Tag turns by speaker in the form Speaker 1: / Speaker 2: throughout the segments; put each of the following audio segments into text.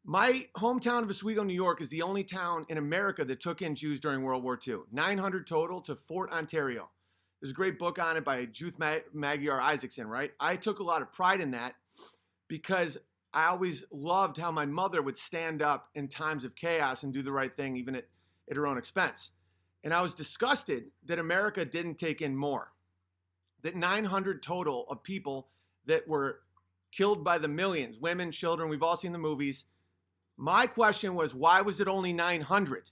Speaker 1: My hometown of Oswego, New York is the only town in America that took in Jews during World War II. 900 total to Fort Ontario. There's a great book on it by Judith Magyar Isaacson, right? I took a lot of pride in that because I always loved how my mother would stand up in times of chaos and do the right thing, even at her own expense. And I was disgusted that America didn't take in more. That 900 total of people that were killed by the millions, women, children, we've all seen the movies. My question was, why was it only 900?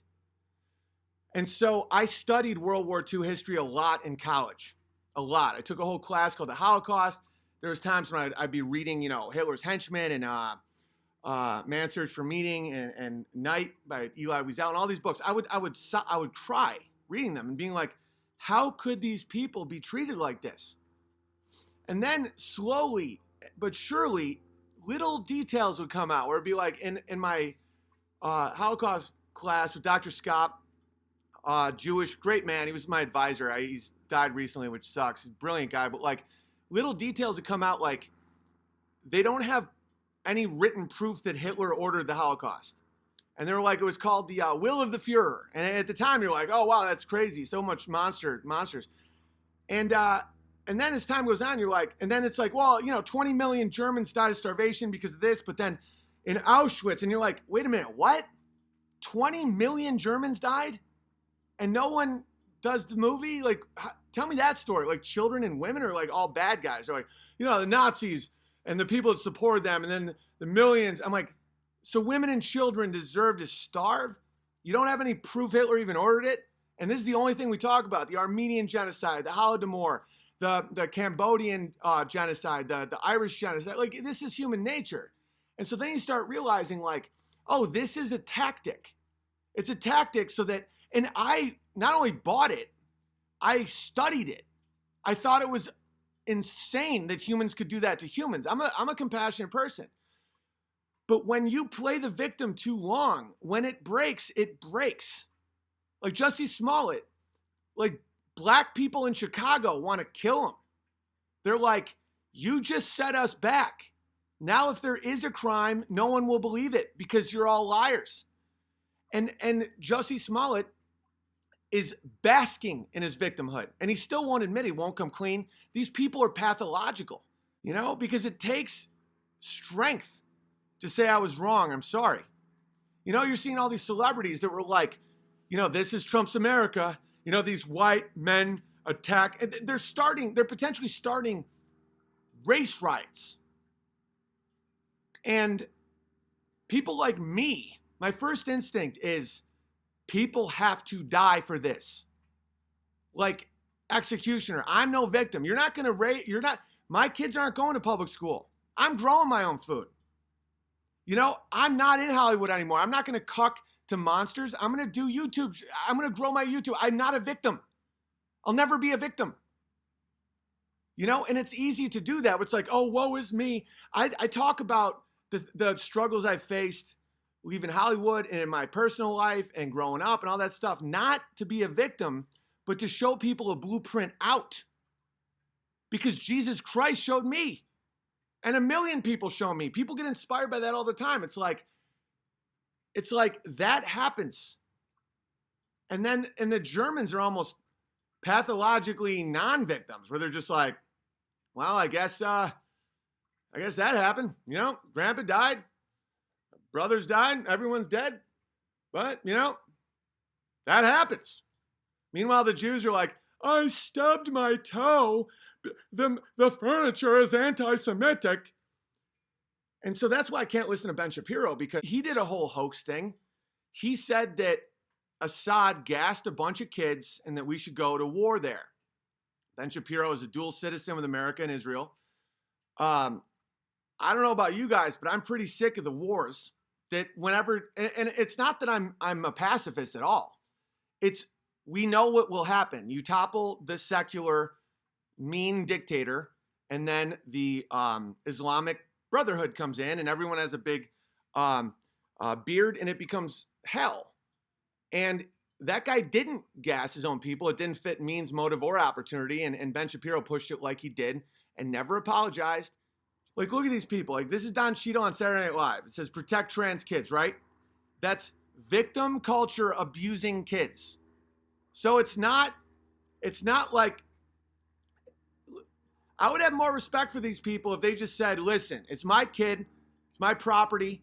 Speaker 1: And so I studied World War II history a lot in college, a lot. I took a whole class called the Holocaust. There was times when I'd be reading, Hitler's Henchmen and Man's Search for Meaning and Night by Elie Wiesel and all these books. I would cry reading them and being like, how could these people be treated like this? And then slowly but surely, little details would come out where it'd be like in my Holocaust class with Dr. Scott, Jewish, great man. He was my advisor. He's died recently, which sucks. He's a brilliant guy. But like little details would come out like they don't have any written proof that Hitler ordered the Holocaust. And they were like, it was called the will of the Fuhrer. And at the time, you're like, oh, wow, that's crazy. So much monsters. And then as time goes on, you're like, and then it's like, well, 20 million Germans died of starvation because of this. But then in Auschwitz, and you're like, wait a minute, what? 20 million Germans died? And no one does the movie? Like, tell me that story. Like children and women are like all bad guys. They're like, the Nazis and the people that supported them and then the millions. I'm like, so women and children deserve to starve? You don't have any proof Hitler even ordered it? And this is the only thing we talk about. The Armenian genocide, the Holodomor, the Cambodian genocide, the Irish genocide. Like, this is human nature. And so then you start realizing like, oh, this is a tactic. It's a tactic so that, and I not only bought it, I studied it. I thought it was insane that humans could do that to humans. I'm a compassionate person. But when you play the victim too long, when it breaks, it breaks. Like Jussie Smollett, like black people in Chicago want to kill him. They're like, you just set us back. Now, if there is a crime, no one will believe it because you're all liars. And Jussie Smollett is basking in his victimhood. And he still won't admit he won't come clean. These people are pathological, because it takes strength to say I was wrong. I'm sorry. You're seeing all these celebrities that were like, this is Trump's America. These white men attack. They're potentially starting race riots. And people like me, my first instinct is people have to die for this. Like executioner. I'm no victim. My kids aren't going to public school. I'm growing my own food. I'm not in Hollywood anymore. I'm not going to cuck to monsters. I'm going to do YouTube. I'm going to grow my YouTube. I'm not a victim. I'll never be a victim. And it's easy to do that. It's like, oh, woe is me. I talk about the struggles I've faced leaving Hollywood and in my personal life and growing up and all that stuff, not to be a victim, but to show people a blueprint out. Because Jesus Christ showed me. And a million people show me. People get inspired by that all the time. It's like that happens. And the Germans are almost pathologically non-victims, where they're just like, well, I guess that happened. Grandpa died, brothers died, everyone's dead. But, that happens. Meanwhile, the Jews are like, I stubbed my toe. The furniture is anti-Semitic. And so that's why I can't listen to Ben Shapiro, because he did a whole hoax thing. He said that Assad gassed a bunch of kids and that we should go to war there. Ben Shapiro is a dual citizen with America and Israel. I don't know about you guys, but I'm pretty sick of the wars. That whenever, and it's not that I'm a pacifist at all. It's, we know what will happen. You topple the secular mean dictator, and then the Islamic Brotherhood comes in, and everyone has a big beard, and it becomes hell. And that guy didn't gas his own people. It didn't fit means, motive, or opportunity. And Ben Shapiro pushed it like he did and never apologized. Like, look at these people. Like, this is Don Cheadle on Saturday Night Live. It says protect trans kids, right? That's victim culture abusing kids. So it's not like, I would have more respect for these people if they just said, listen, it's my kid, it's my property,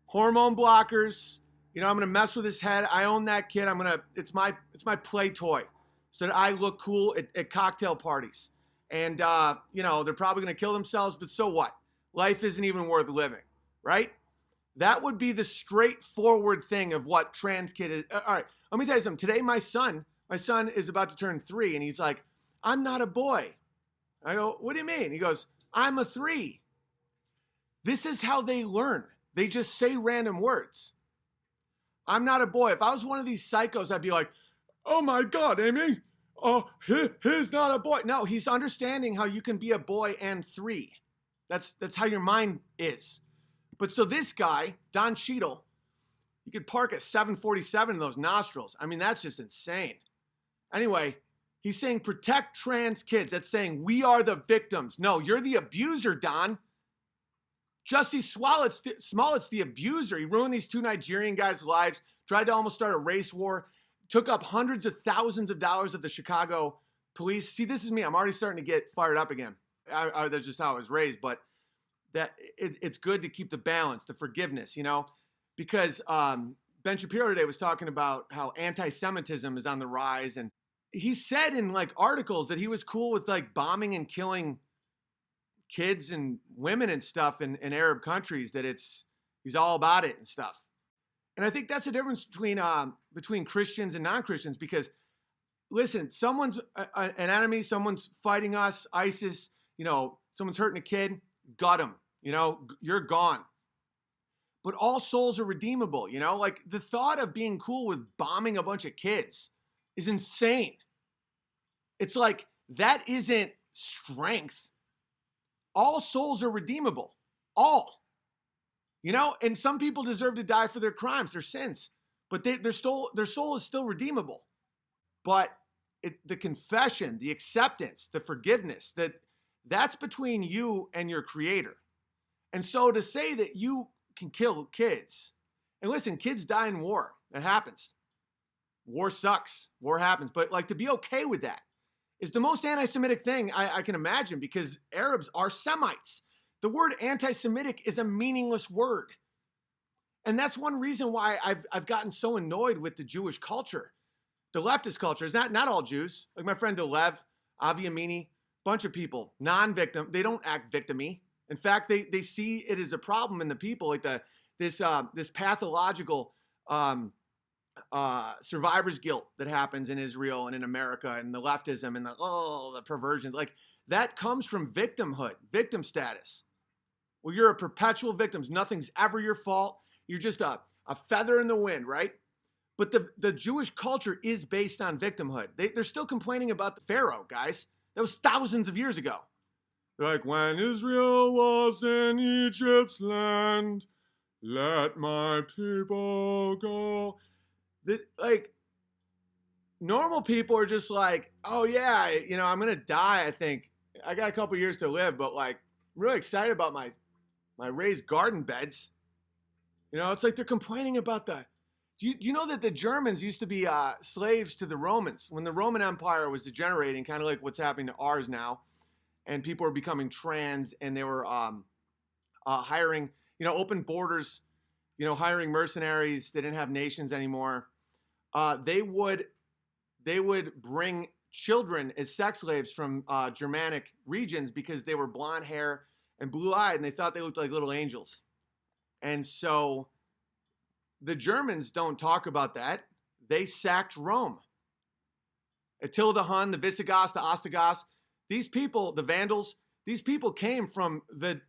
Speaker 1: hormone blockers, I'm going to mess with his head. I own that kid. It's my play toy so that I look cool at cocktail parties. And, they're probably going to kill themselves, but so what? Life isn't even worth living, right? That would be the straightforward thing of what trans kid is. All right, let me tell you something. Today, my son is about to turn 3, and he's like, I'm not a boy. I go, what do you mean? He goes, I'm a 3. This is how they learn. They just say random words. I'm not a boy. If I was one of these psychos, I'd be like, oh my God, Amy, he's not a boy. No, he's understanding how you can be a boy and 3. That's how your mind is. But so this guy, Don Cheadle, you could park at 747 in those nostrils. I mean, that's just insane. Anyway, he's saying protect trans kids. That's saying we are the victims. No, you're the abuser, Don. Jussie Smollett's the abuser. He ruined these 2 Nigerian guys' lives, tried to almost start a race war, took up hundreds of thousands of dollars of the Chicago police. See, this is me. I'm already starting to get fired up again. That's just how I was raised. But that it's good to keep the balance, the forgiveness, because Ben Shapiro today was talking about how anti-Semitism is on the rise. And he said in like articles that he was cool with like bombing and killing kids and women and stuff in Arab countries, that he's all about it and stuff. And I think that's the difference between Christians and non-Christians, because listen, someone's an enemy, someone's fighting us, ISIS, someone's hurting a kid, gut him, you're gone. But all souls are redeemable, like the thought of being cool with bombing a bunch of kids is insane. It's like, that isn't strength. All souls are redeemable. All. And some people deserve to die for their crimes, their sins. But their soul is still redeemable. But the confession, the acceptance, the forgiveness, that's between you and your creator. And so to say that you can kill kids, and listen, kids die in war. That happens. War sucks. War happens. But like, to be okay with that is the most anti-Semitic thing I can imagine, because Arabs are Semites. The word anti-Semitic is a meaningless word. And that's one reason why I've gotten so annoyed with the Jewish culture. The leftist culture is not all Jews. Like my friend Delev, Avi Amini, bunch of people, non-victim. They don't act victim-y. In fact, they see it as a problem in the people, like this pathological survivor's guilt that happens in Israel and in America, and the leftism and the perversions. Like, that comes from victimhood, victim status. Well, you're a perpetual victim. Nothing's ever your fault. You're just a feather in the wind, right? But the Jewish culture is based on victimhood. They're still complaining about the Pharaoh, guys. That was thousands of years ago. They're like, when Israel was in Egypt's land, let my people go. Like, normal people are just like, oh yeah, I'm going to die, I think. I got a couple years to live, but like, I'm really excited about my raised garden beds. It's like they're complaining about the... Do you know that the Germans used to be slaves to the Romans? When the Roman Empire was degenerating, kind of like what's happening to ours now, and people were becoming trans, and they were hiring, open borders, hiring mercenaries. They didn't have nations anymore. They would bring children as sex slaves from Germanic regions because they were blonde hair and blue-eyed, and they thought they looked like little angels. And so the Germans don't talk about that. They sacked Rome. Attila the Hun, the Visigoths, the Ostrogoths, these people, the Vandals, these people came from the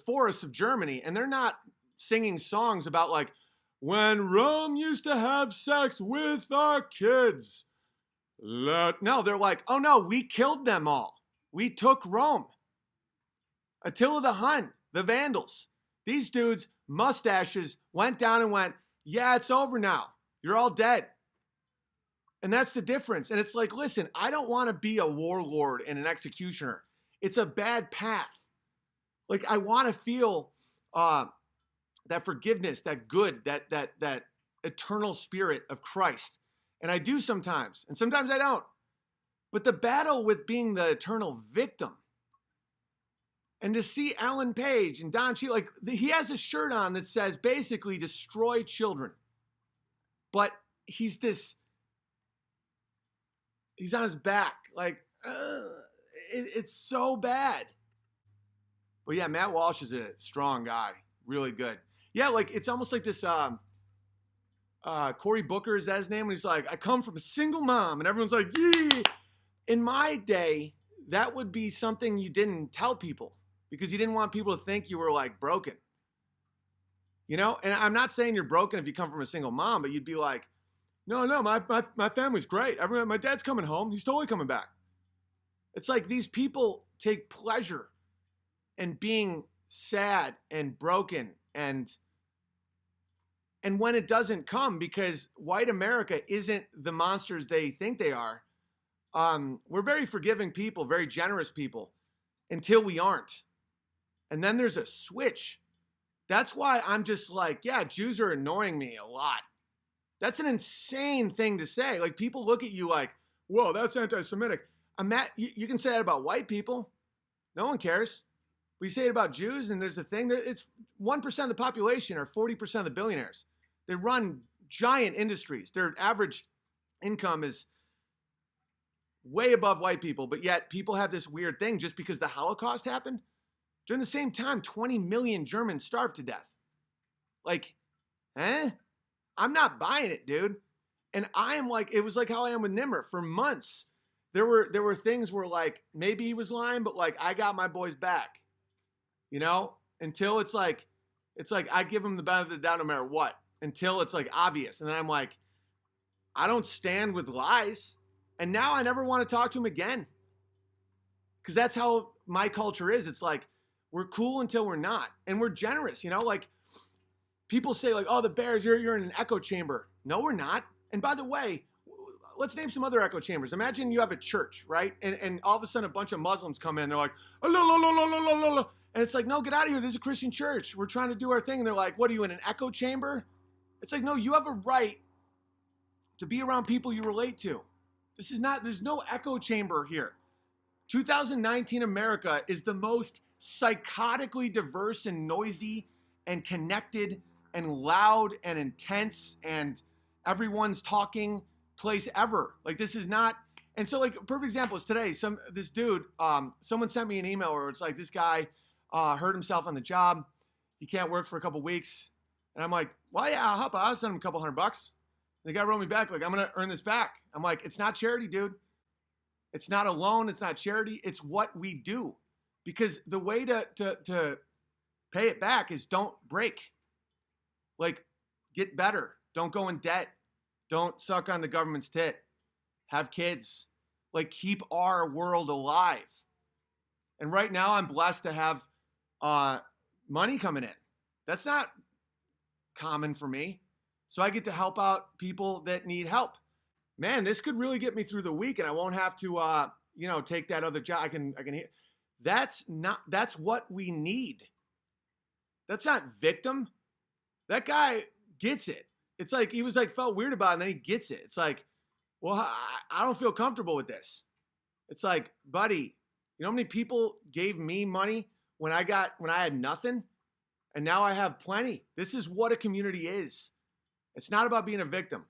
Speaker 1: forests of Germany, and they're not singing songs about like, when Rome used to have sex with our kids. No, they're like, oh no, we killed them all. We took Rome. Attila the Hun, the Vandals, these dudes, mustaches, went down and went, yeah, it's over now. You're all dead. And that's the difference. And it's like, listen, I don't want to be a warlord and an executioner. It's a bad path. Like I want to feel that forgiveness, that good, that eternal spirit of Christ. And I do sometimes, and sometimes I don't. But the battle with being the eternal victim, and to see Ellen Page and Don Cheadle, like he has a shirt on that says basically destroy children. But he's on his back. Like, it's so bad. But yeah, Matt Walsh is a strong guy. Really good. Yeah, like it's almost like this Cory Booker, is that his name? And he's like, I come from a single mom. And everyone's like, yeah. In my day, that would be something you didn't tell people because you didn't want people to think you were like broken. You know, and I'm not saying you're broken if you come from a single mom, but you'd be like, no, my family's great. Everyone, my dad's coming home. He's totally coming back. It's like these people take pleasure in being sad and broken and when it doesn't come because white America isn't the monsters they think they are. We're very forgiving people, very generous people until we aren't. And then there's a switch. That's why I'm just like, yeah, Jews are annoying me a lot. That's an insane thing to say. Like people look at you like, whoa, that's anti-Semitic. You can say that about white people. No one cares. We say it about Jews, and there's the thing. It's 1% of the population or 40% of the billionaires. They run giant industries. Their average income is way above white people, but yet people have this weird thing just because the Holocaust happened. During the same time, 20 million Germans starved to death. Like, I'm not buying it, dude. And I am like, it was like how I am with Nimmer for months. There were things where like, maybe he was lying, but like, I got my boys back, you know, until it's like I give him the benefit of the doubt no matter what, until it's like obvious. And then I'm like, I don't stand with lies. And now I never want to talk to him again. Because that's how my culture is. It's like, we're cool until we're not. And we're generous, you know, like people say like, oh, the Bears, you're in an echo chamber. No, we're not. And by the way, let's name some other echo chambers. Imagine you have a church, right? And all of a sudden a bunch of Muslims come in. They're like, oh, la, la, la, la, la, la, la. And it's like, no, get out of here. This is a Christian church. We're trying to do our thing. And they're like, what are you, in an echo chamber? It's like, no, you have a right to be around people you relate to. There's no echo chamber here. 2019 America is the most psychotically diverse and noisy and connected and loud and intense and everyone's talking place ever. Like this is not, and so like a perfect example is today, this dude, someone sent me an email where it's like this guy hurt himself on the job. He can't work for a couple weeks. And I'm like, well, yeah, I'll send him a couple $100. The guy wrote me back like, I'm going to earn this back. I'm like, it's not charity, dude. It's not a loan. It's not charity. It's what we do. Because the way to pay it back is don't break. Like, get better. Don't go in debt. Don't suck on the government's tit. Have kids. Like, keep our world alive. And right now, I'm blessed to have money coming in. That's not common for me. So I get to help out people that need help. Man, this could really get me through the week, and I won't have to, take that other job. I can. That's what we need. That's not victim. That guy gets it. It's like he was like felt weird about it, and then he gets it. It's like, well, I don't feel comfortable with this. It's like, buddy, you know how many people gave me money when I had nothing, and now I have plenty. This is what a community is. It's not about being a victim.